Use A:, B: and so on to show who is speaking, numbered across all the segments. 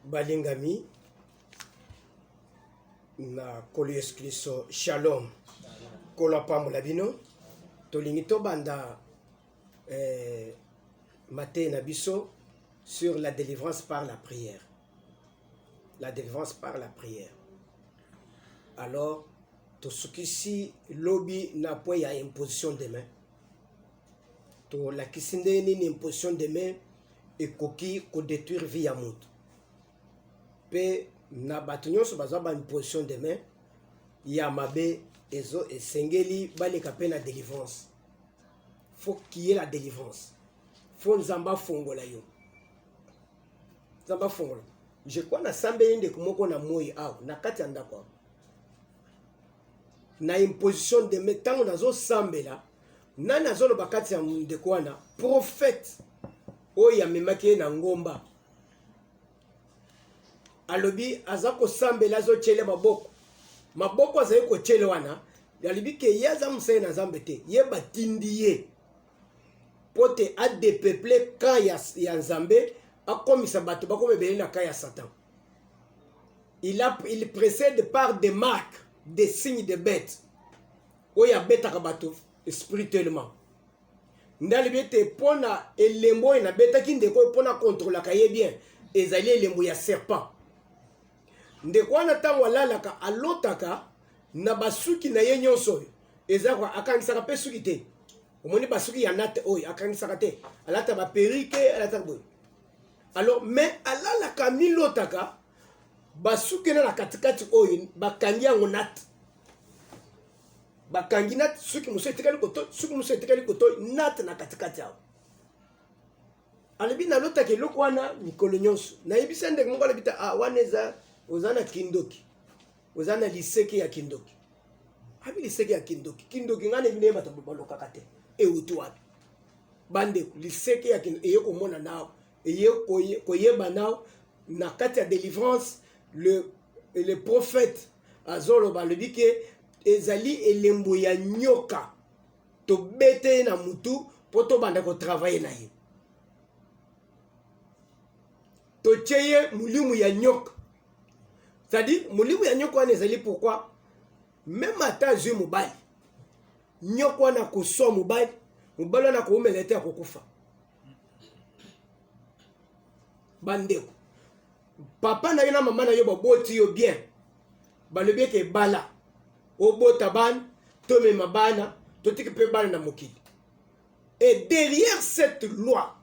A: balingami na kolo Yesu Kristo shalom kolo pambola bino tolingi tobanda matin na biso sur la délivrance par la prière. La délivrance par la prière. Alors tosukisi lobi na po ya imposition de main. To la kisinde ni imposition de main ekoki ko détruire vie ya mutu. Pe na bato nyonso bazwa ba imposition de main ya mabe ezo esengeli baleka pe na délivrance. Faut qu'il y ait la délivrance. Faut nzamba fongola yo. Nzamba fongola. Je crois na sambe inde kumoko na moi aw na kati ya ndako. Na imposition de main tango nazo sambela nani azolo bakati ya ndeko wana prophète oyo amemaki na ngomba alobi azako sambela zo chele maboko azali ko chele wana yalibi ke yaza musai na zambe te ye batindi ye pote a dépeuplé quand ya nzambe akomisa bato bakomebele na ka ya Satan. Il précède par des marques, des signes de bêtes oyo abetaka bato spirituellement. Ndalibi te pona elembo na betaki ndeko pona contrôlaka ye bien ezali elembo ya serpent. Ndeko wana tango alalaka alotaka na basuki na ye nyonso ezakwa akanisaka pe suki te. Omoni basuki ya nate oyo akanisaka te. Alata ba perike alata boy. Alors mais alalaka milotaka basuki na katikati oyo bakangi yango nate. Bakangi nate suki muso etekali koto suki muso etekali koto nate na katikati yao. Alebi na lotaka eloko wana mikolo nyonso. Na yebisa ndeko moko alebita waneza ozana kindoki. Ozana liseke ya kindoki. Abi liseke ya kindoki. Kindoki ngane bine bato baloka kate. E utu wapi. Bande liseke ya kindoki eye komona nao. Eye koyeba nao na kati ya délivrance le prophète azolo balobi ke ezali elembo ya nyoka. To bete na mutu poto banda ko travailler na ye. To cheye mulimu ya nyoka. C'est-à-dire, mulimu ya nyoka wana ezali pourquoi même ata zui mobali nyoka wana koso mobali wana komelete akokufa. Bandeko papa na yo na mama na yo baboti yo bien balobi ke bala obota bana to mema bana to tiki pe bana na mokili. Et derrière cette loi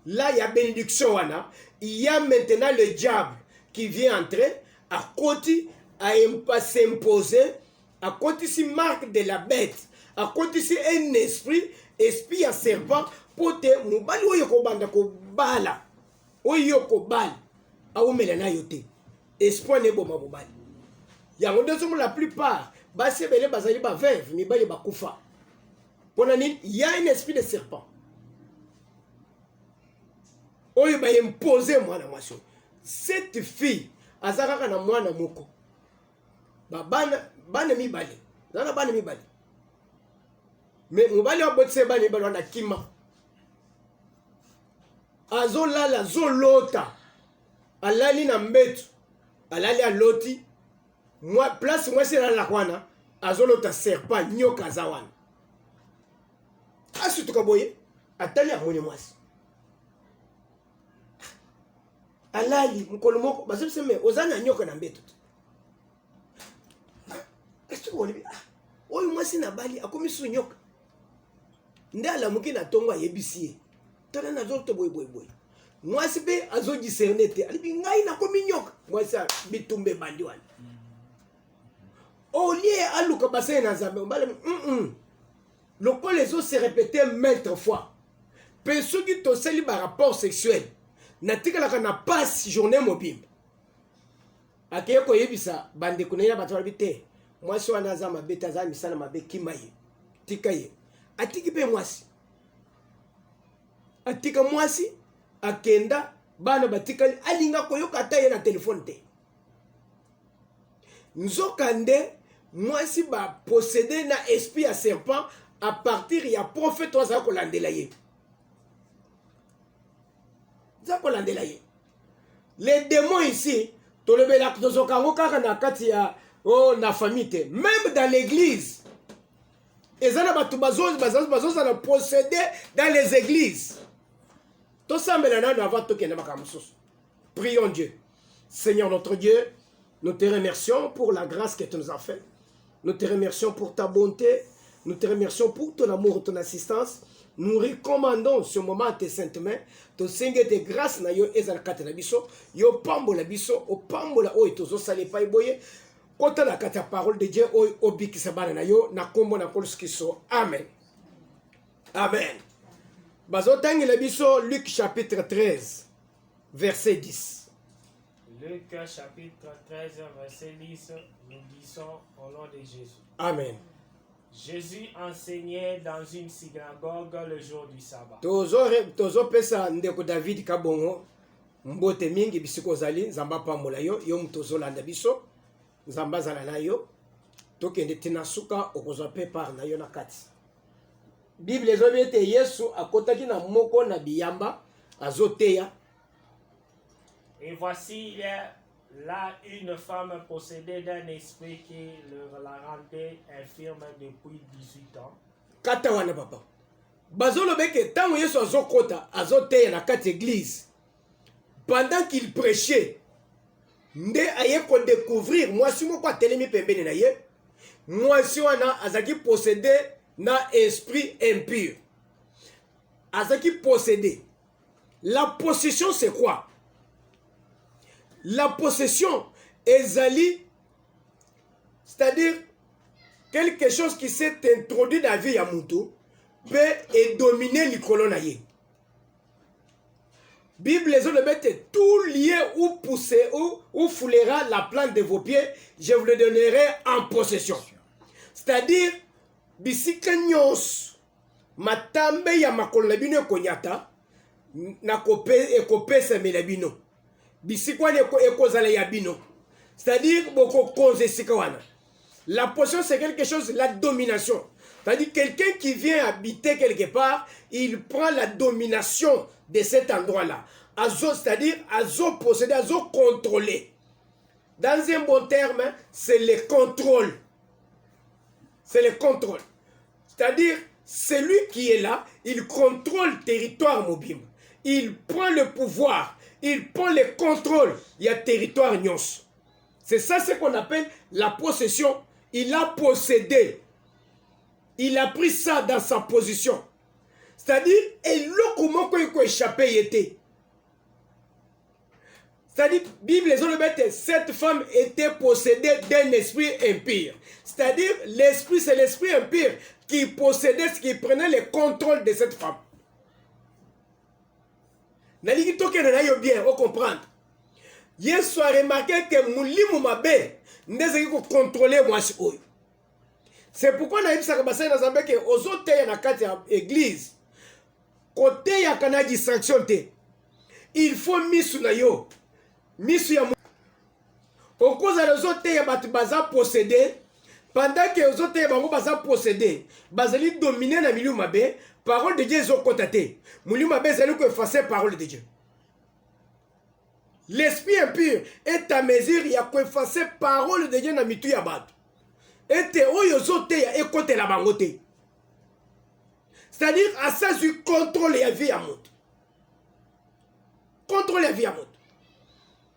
A: là il y a bénédiction wana, il y a maintenant le diable qui vient entrer à côté à s'imposer à côté si marque de la bête à côté si un esprit à serpent pour te mobali oyo ko banda ko bala oyo ko bala aumela na yote espoir ne boma mobali yango ndezo la plupart basebele bazali ba veuve mibali bakufa pona nini il y a un esprit de serpent oyo ba imposer mwana mwasi. Cette fille azakaka na mwana moko bana mibali nana bana mibali mais mobali abotse bana mibali wana kima azolala zolota alali na mbetu alali aloti moi place moi c'est la kwana azolota serpent nyoka za wana asutuka boye atali amoni mwasi alali mukolo moko basebise me ozana nyoka na mbetu estu woni oyo mwasi na bali akomi su nyoka ndala mukina tongo ayebisi tona na zoto boy mwasi be azo discerner te alibi ngai na komi nyoka mwasi bitumbe bandi wana olie aluka basé na zambe mbale lokole ezo se répéter maintes fois pe soki to seli ba rapport sexuel natikalaka na passe journée mobimba akeye koyebisa bandeko na ye bato balobi te mwasi wana aza mabe te aza misala mabe kima ye tika ye atiki mpe mwasi atika mwasi akenda bana batikali alinga koyoka ata ye na telefone te nzoka nde mwasi baposede na esprit ya serpent à partir ya prophète oyo azala kolandela ye. Les démons ici, na famille, même dans l'église, ils ont procédé dans les églises. Prions Dieu. Seigneur notre Dieu, nous te remercions pour la grâce que tu nous as faite. Nous te remercions pour ta bonté. Nous te remercions pour ton amour, ton assistance. Nous recommandons ce moment à tes saintes mains. Ton Seigneur de grâce na yo ezalakate na biso. Yo pambola biso, o pambola o etozo sale pa boye. Kota na kata parole de Dieu o obikisa bana na yo na kombo na koluskiso. Amen. Amen. Bazo tangi la biso Luc chapitre 13 verset 10.
B: Luc chapitre 13 verset 10, nous disons au nom de Jésus.
A: Amen.
B: Jésus enseignait dans une synagogue le jour du sabbat.
A: Tozo pesa ndeko David kabongo mbote mingi bisiko zali nzamba pambola yo yo mtozo landa biso nzamba zala na yo tokende tina suka okozwa pe par na yo na kati. Bible ezobete Yesu akotaki na moko na biyamba azoteya.
B: Et voici il y a là une femme possédée d'un esprit qui la rendait infirme depuis 18 ans.
A: Kata wana papa. Bazolo beke tango Yesu azokota azoteya na kati église. Pendant qu'il prêchait, nde aye ko découvrir moi si moko atelemi pembeni na ye. Moi si wana azaki possédé na esprit impur. Azaki possédé. La possession c'est quoi? La possession ezali, c'est-à-dire quelque chose qui s'est introduit dans la vie ya mutu peut dominer likolo na ye. Bible les autres mettent tout lié ou pousser ou foulera la plante de vos pieds, je vous le donnerai en possession. C'est-à-dire bisika nyos matambe ya makolo na bino konyata na kopesa melabino. C'est-à-dire, la possession c'est quelque chose, la domination. C'est-à-dire, quelqu'un qui vient habiter quelque part, il prend la domination de cet endroit-là. C'est-à-dire, posséder, contrôler. Dans un bon terme, c'est le contrôle. C'est le contrôle. C'est-à-dire, celui qui est là, il contrôle le territoire mobile. Il prend le pouvoir. Il prend le contrôle. Il y a territoire nyos. C'est ça ce qu'on appelle la possession. Il a possédé. Il a pris ça dans sa position. C'est-à-dire, et là comment il peut échapper était. C'est-à-dire, Bible les autres bêtes, cette femme était possédée d'un esprit impur. C'est-à-dire, l'esprit, c'est l'esprit impur qui possédait, qui prenait le contrôle de cette femme. Naliki toke na yo bien, on comprendre. Yesu a remarqué que mulimu mabe ndezeki ko contrôler mwasi oyo. C'est pourquoi na yebisa kabasa na zambe ke ozoteya na kati ya église. Côté ya kana distraction te. Il faut misu na yo. Misu ya okoza ozoteya batu baza posséder. Pendant que ozoteya bango baza posséder, bazali dominer na milieu mabe. Parole de Dieu est contatée. Moulima bezali ko effacer parole de Dieu. L'esprit impur est à mesure ya ko effacer parole de Dieu na mitu ya bato. Ete oyo zote ya ekote la bangote. C'est-à-dire à ça du contrôle la vie à monte. Contrôle la vie à monte.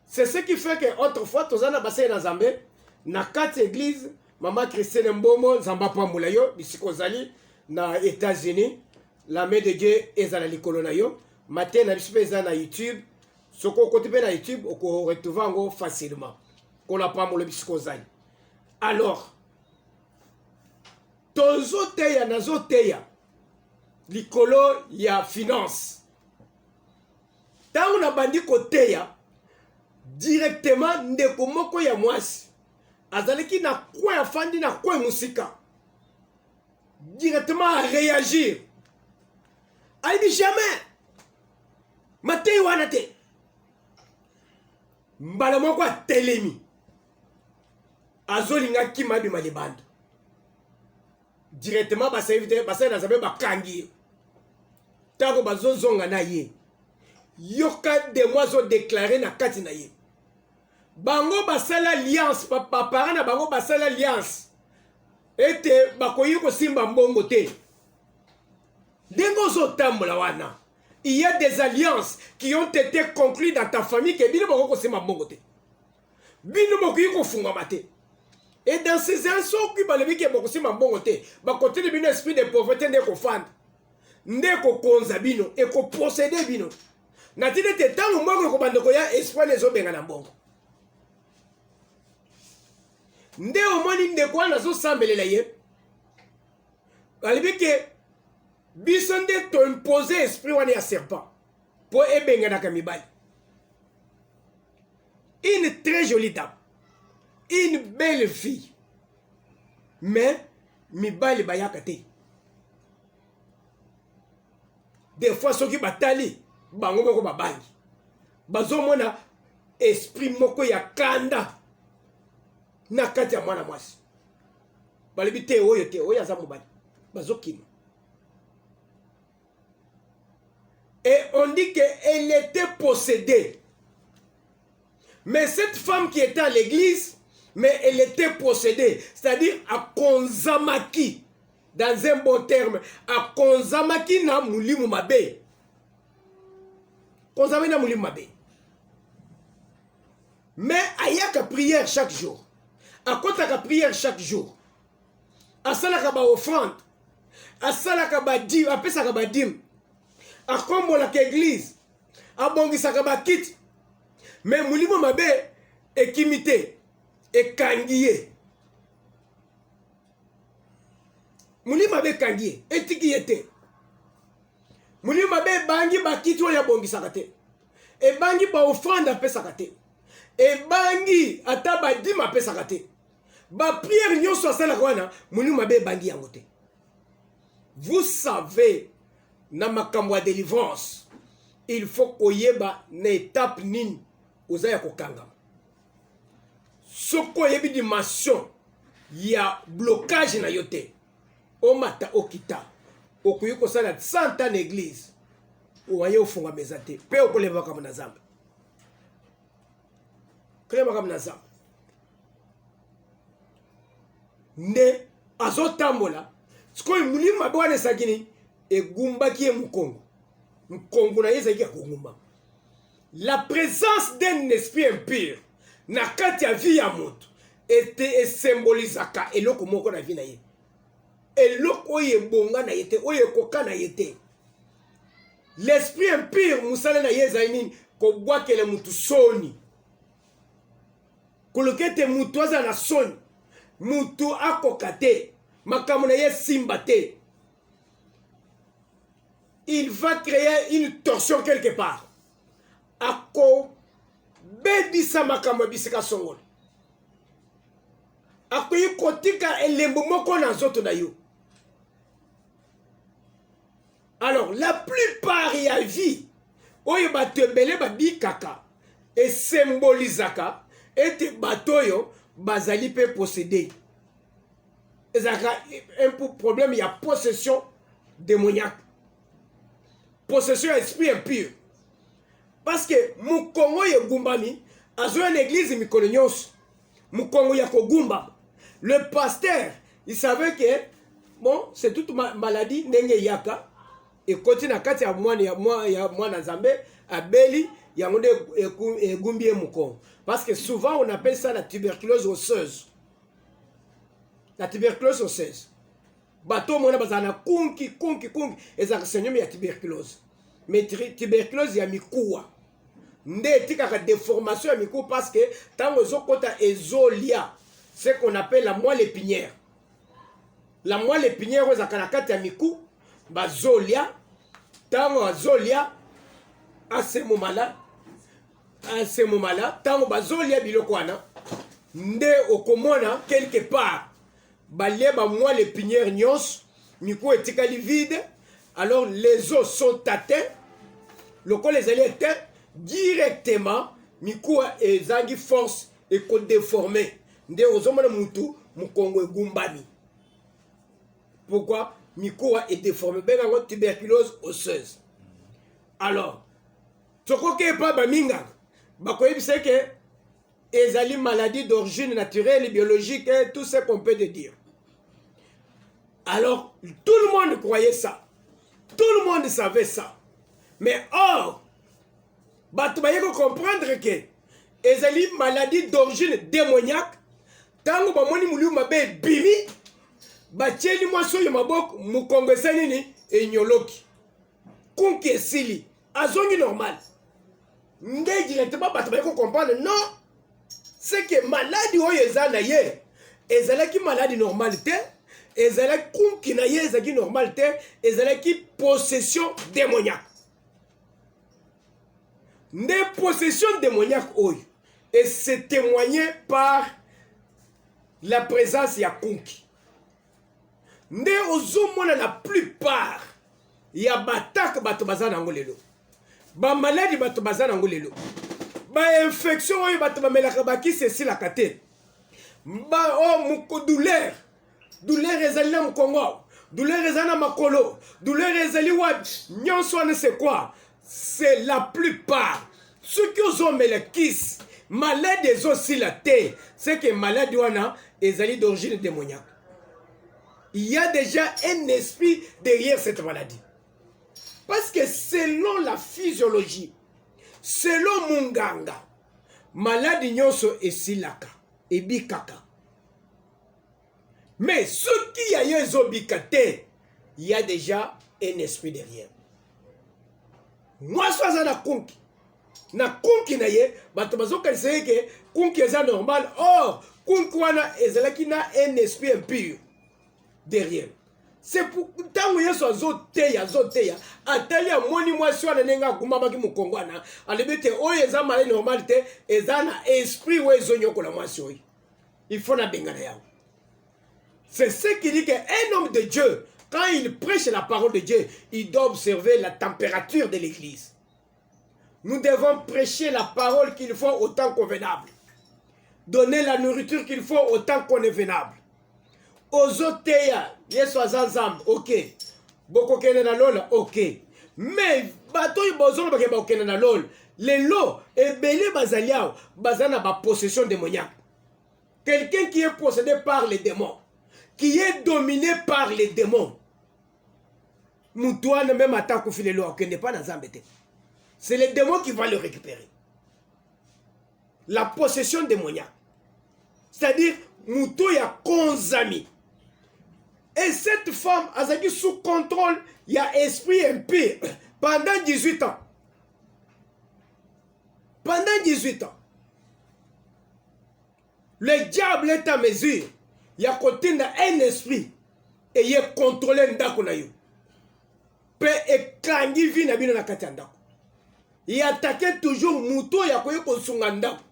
A: C'est ce qui fait que autrefois tozana basé na Zambé na quatre églises Maman Christine Mbomo Zamba Pambola yo bisikozali na États-Unis. La main de Dieu est à la likolo na yo. Matin na biso peza na YouTube. Soko kote pe na YouTube oko retrouver ngo facilement. Ko la pambola bisikozali. Alors tozoteya nazoteya likolo ya finance. Tango na bandi koteya directement ndeko moko ya mwasi azaleki na kwa ya fandi na kwa musika directement à réagir. Elle dit jamais matei wana te mbala moko telemi azolinga kima bi malibanda directement ba serviteur ba na zabe ba kangi tango bazozonga na ye yoka de moi zo déclaré na kati na ye bango basala alliance papa na bango basala alliance ete bakoyi kosimba mbongo te dengo zo tambola wana. Il y a des alliances qui ont été conclues dans ta famille que bino bako kosimba mbongo te bino bokoyi kofunga te. Et dans ces instants qui balebi ke bako kosimba mbongo te bakote de bino esprit de pauvreté ndeko fanda ndeko konza bino et ko posséder bino na tine te tango mbongo ko bandeko ya espoir les obenga na mbongo nde omoni ndeko wana zo sambelela ye balebi ke biso nde to imposer esprit wana ya serpent po ebenga na kamibali. Une très jolie dame, une belle fille, mais mibali bayaka te. Des fois soki batali bango moko babangi bazomona esprit moko ya kanda na kati ya mwana mwasi balebi te oyo aza mobali bazokima. Et on dit qu'elle était possédée. Mais cette femme qui était à l'église, mais elle était possédée. C'est-à-dire à konzamaki. Dans un bon terme. À konzamaki na mulimu mabe. Konzamaki na mulimu mabe. Mais ayaka prière chaque jour. À kotaka prière chaque jour. Asalaka ba offrande. Asalaka ba dim. Apesaka ba dim. Akombola ka église abongisaka bakiti mais mulimo mabe ekimité ekangiye mulimo mabe kangiye etikiyete mulimo mabe bangi bakiti oyo abongisaka te ebangi ba offrande apesaka te ebangi ata badima apesaka te ba prière nyonso asalaka wana mulimo mabe ebangi yango te. Vous savez na makambo ya délivrance il faut koyeba na étape nini oza ya kokangama soko yebi dimension ya blocage na yo te omata okita okoyi kosala 100 ans na église owaye ofunga meza te pe okoleba makambo na Nzambe koleba makambo na Nzambe nde azotambola sikoyo mulimo mabe wana esakini egumbaki ye mukongo mukongo na ye ezalaki ya kogumba. La présence d'un esprit impur na kati ya vie ya moto esymbolisaka eloko moko na vie na ye eloko oyo ebonga na ye te oyo ekoka na ye te. L'esprit impur musala na ye ezali nini kobwakela mutu soni koloka ete mutu aza na soni mutu akoka te makambo na ye simba te. Il va créer une torsion quelque part. Ako bedisa makambo bisika songolo. Ako yikotika elembo moko na nzoto na yo. Alors la plupart ya vie oyo batebele babikaka et symbolisaka ete batoyo bazali pe posséder. Ezaka un problème ya possession démoniaque. Possession esprit impur. Parce que mukongo ye gumbami azoya l'église mikolo nyonso. Mukongo ya kogumba. Le pasteur, il savait que bon, c'est toute maladie ndenge yaka et continue na kati ya mwana Nzambe abeli yango nde egumbi mukongo. Parce que souvent on appelle ça la tuberculose osseuse. La tuberculose osseuse. Bato mona bazana kunki ezaka syndrome ya tuberculose. Mais tuberculose ya mikuwa. Nde tikaka déformation ya mikuwa parce que tango zokota ezolia ce qu'on appelle la moelle épinière. La moelle épinière ezaka na kati ya miku bazolia tango azolia asemomala tango bazolia biloko wana nde okomona quelque part balie ba moelle épinière nyos miku etikali vide alors les os sont atteints loko les alliés éteints directement miku ezangi force et ko déformer nde ozomona mutu mukongo egumbami. Pourquoi miku est déformé ben tuberculose osseuse. Alors Sokoke pas baminga. Bakoyebi c'est que ezali maladie d'origine naturelle, biologique, et tout ce qu'on peut te dire. Alors, tout le monde croyait ça. Tout le monde savait ça. Mais or, tu vas comprendre que ezali maladie d'origine démoniaque. Tango bamoni muliu mabe bimi, batieli mwaso yo maboko mukongwesa nini enyoloki. Kunki esili, azongi normal. Nde directement tu vas comprendre non. C'est que maladie oyo ezana ye, ezalaki maladie normalité. Ezalaki kunki na ye ezalaki normalité, ezalaki possession démoniaque. Des possessions démoniaques oyo et c'est témoigné par la présence ya kunki. Nde ozomona la plupart ya batak bato bazana ngolelo. Ba maladie bato bazana ngolelo. Ba infection oyo bato bamelaka baki ceci la kate. Ba muko douleur. Douleur ezali na mkongo. Douleur ezali na makolo. Douleur ezali wa nyonso ne c'est quoi? C'est la plupart. Ceux qui ont mis le kiss, malade des aussi la terre, c'est que malade wana ezali d'origine démoniaque. Il y a déjà un esprit derrière cette maladie. Parce que selon la physiologie, selon Munganga, maladie nyonso esilaka, ebikaka. Mais ceux qui y a ezobikate, il y a déjà un esprit derrière. Moi, je suis na kunki. Na kunki na ye, bato bazoka que kunki est normal. Or, kunki wana ezalaki na un esprit impur derrière. C'est pour tango yeso azoteya. Atali amoni mwasi wana nenga kumabaki mukongwana. Alebete oyo eza mala normalité, eza na esprit wo ezonyokola mwasi oyo. Il faut na bengana yao. C'est ce qui dit qu'un homme de Dieu, quand il prêche la parole de Dieu, il doit observer la température de l'église. Nous devons prêcher la parole qu'il faut au temps convenable. Donner la nourriture qu'il faut au temps convenable. Ozoteya, yeso azanzam, ok. Boko kene na lol, ok. Mais, bato yi bozolo bake ba kene na lol. Les lots, ebele bazaliao, bazana ba possession démoniaque. Quelqu'un qui est possédé par les démons, qui est dominé par les démons. Moutouane même attaque au filet l'eau, qui n'est pas dans Zambété. C'est les démons qui vont le récupérer. La possession démoniaque. C'est-à-dire, Moutou y a konzami. Et cette femme, a été sous contrôle, il y a esprit impur pendant 18 ans. Pendant 18 ans. Le diable est à mesure. Il y a côté un esprit et il est contrôlé ndako na yo. Pe eklangi vi na bino na kati ya ndako. Il attaque toujours muto ya koye kosunga ndako.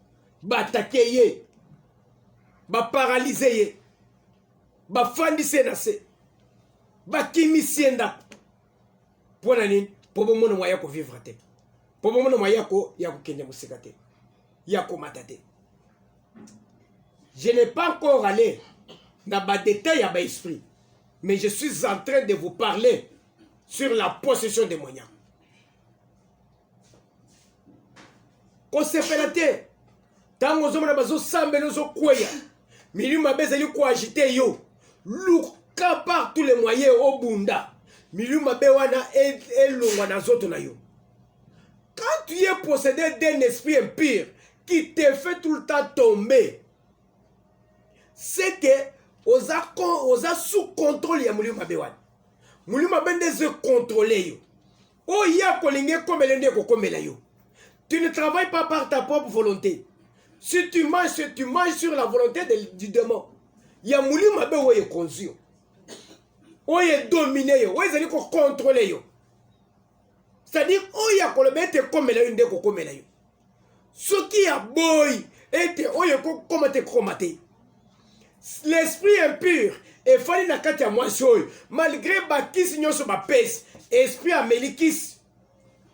A: Ba attaquer ye. Ba paralyser ye. Ba fandise na se. Ba kimisi ndako. Pona nini? Pobo mono moya ko vivre te. Pobo mono moya ko ya ko kenya musika te. Ya ko matate. Je n'ai pas encore allé dans les détails à l'esprit, mais je suis en train de vous parler sur la possession démoniaque. Quand c'est fait, tant que vous avez sambe nous kweya, milieu ma bezali ko agiter yo, luka par tous les moyens au bunda, milieu ma bewana elongwa na zoto na yo. Quand tu es possédé d'un esprit impur qui te fait tout le temps tomber, c'est que oza sous contrôle ya mulima bewan. Mulima bende ze contrôler yo. O ya kolinge komele ko komela yo. Tu ne travailles pas par ta propre volonté. Si tu manges sur la volonté du démon. Ya mulima be oye konzu yo. Oye dominer yo, oye zali ko contrôler yo. C'est-à-dire oya kolobete komela yo ndeko komela yo. Ce qui a boy était oye ko komate komate. L'esprit impur et fallait na kati ya mwasi oyo malgré bakisi nyonso bapesi esprit amelikisi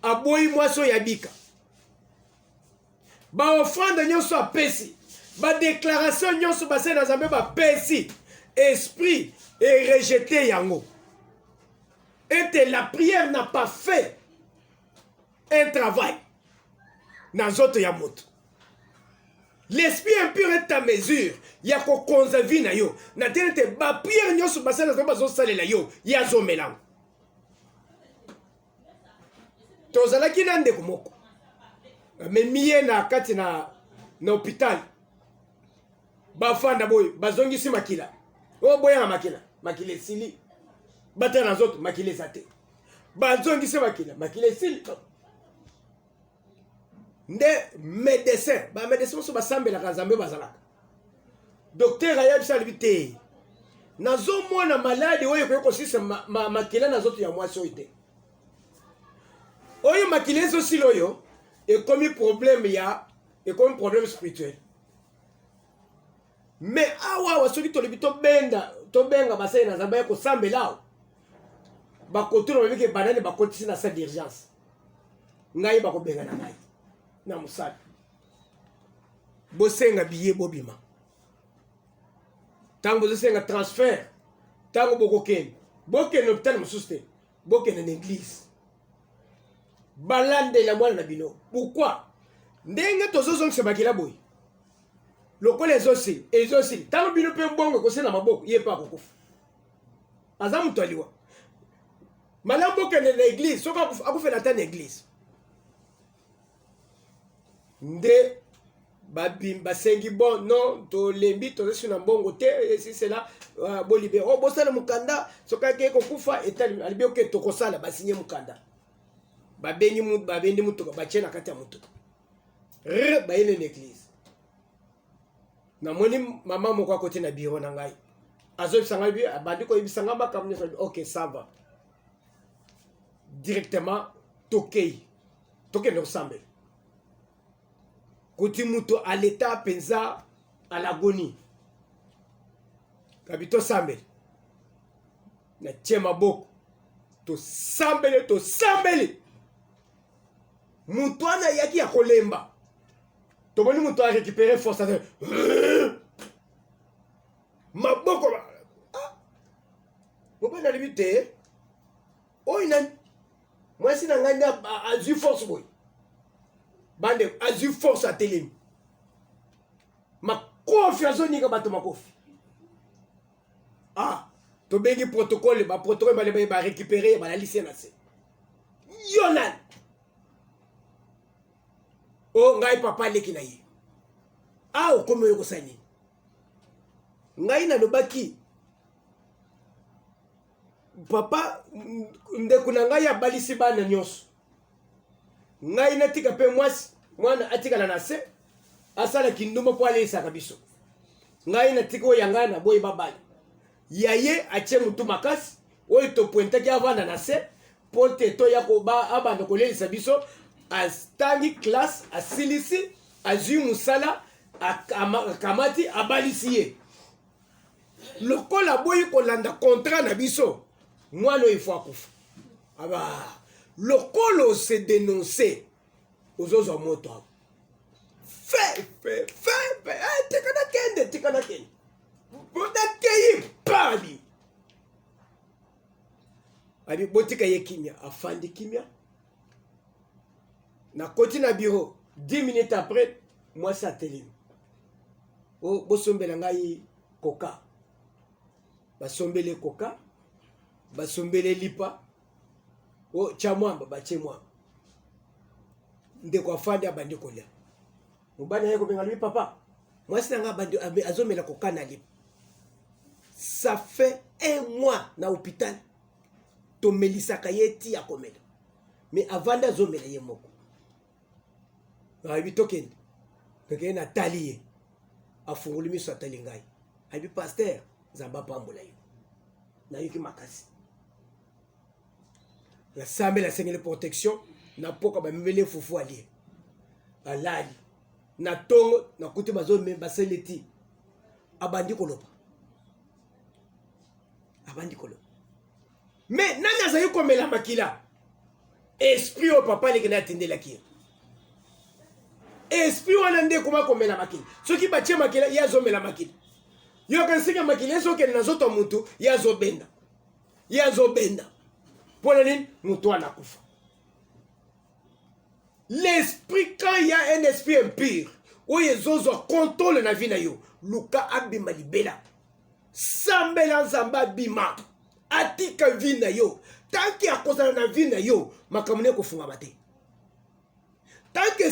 A: aboyi mwasi oyo yabika baofrande nyonso apesi badéclaration nyonso basali na Nzambe bapesi esprit et rejeté yango et la prière n'a pas fait un travail na nzoto ya moto. L'esprit impur est à mesure. Ya ko konza vi na yo. Na tenete ba prière nyoso basala zo bazo salela yo. Ya zo melango. Tozala kina ndeko moko. Me miye na kati na hôpital. Ba fanda boy bazongisi makila. O boya na makila. Makile sili. Bata na zoto makile sate. Bazongisi makila. Makile sili. Nde médecin ba médecin so basambela kazambe bazalaka docteur ayab salibité nazo mona malade oyo ko sisa makila nazoto ya mwasi oite oyo makila zo siloyo e comme problème spirituel mais awa wasoki tolibi to benga basai na zamba ko sambela ba kotura babike banane ba kotisi na salle d'urgence ngai ba ko benga na ngai na musala bosenga biye bobima tango bosenga transfert tango bokokeni bokeni hôpital mosuste bokeni na église balande la mwana na bino pourquoi ndenge tozozongisa makila boy lokola ezosili tango bino mpe mbongo ekosena maboko ye mpe akokufa aza moto aliwa malamu bokende na église soki akufela ata na église nde basengi bon non tolembi tozesi na mbongo te si cela bolibere o bosala mukanda sokaki ekokufa etali alibi oke tokosala basinye mukanda babendi mutuka batie na kati ya mutuka bayele na église namoni mama moko akote na biro na ngai azobisa ngai bi abandi koyebisa ngai makambo nyonso ok ça va directement tokei tokende kosambela kuti muto à l'état penza à l'agonie kabito sambele na tie maboko to sambele muto ana yaki ya kolemba tomoni muto a récupérer force maboko mobana limite oyo nani mwasi na ngai azwi force boy bande azwi force a telemi makofi azonika bato makofi tobengi protocole baprotocole ba récupérer balalisi na se yonan o ngai papa leki na ye okomi oyo kosani ngai nalobaki papa ndeko na ngai abalisi bana nyonso ngai natika mpe mwasi mwana atikala na se asalaki ndumba mpo aleisaka biso ngai natika oyo yangai na boyi babali yaye atie mutu makasi oyo topointaki avanda na se mpo te toya abanda kolelisa biso atangi classe asilisi azwi musala akamati abalisi ye lokola boyi kolanda contrat na biso mwana oyo ifo akufa lokolo se dénoncer ozozwa moto awo tikana kende bodakeyi pali abi botika ye kimia afandi kimia na koti na bureau 10 minutes après moi ça telemi bosombela ngai koka basombele koka basombele lipa tia mwamba batie mwamba ndeko afandi abandi kolia mobana ye kobenga lui papa mwasi nanga abandi azomela koka na lipa ça fait 1 mois na hôpital tomelisaka ye ti ya komela mais avanda azomela ye moko ayibi tokende tokende na tali ye afunguli miso atali ngai ayibi pasteur nzamba pambola yo nayoki makasi la sambe la sengele protection na poka bamemele fufu alie alali na tongo na kuti bazome baseleti abandi koloba mais nani azali komela makila esprit au papa leki na atindela kia esprit wana nde koma komela makila soki batie makila ye azomela makila yo kansika makila ezokende na zoto mutu ye azobenda mpona nini mutu anakufa L'esprit, quand il y a un esprit impur, où ils ont contrôle na vie na yo, luka abima libela. Sambela zamba bima. Atika vie na yo. Tant qu'il y a cause na vie na yo, makamune ko funga bate. Tant que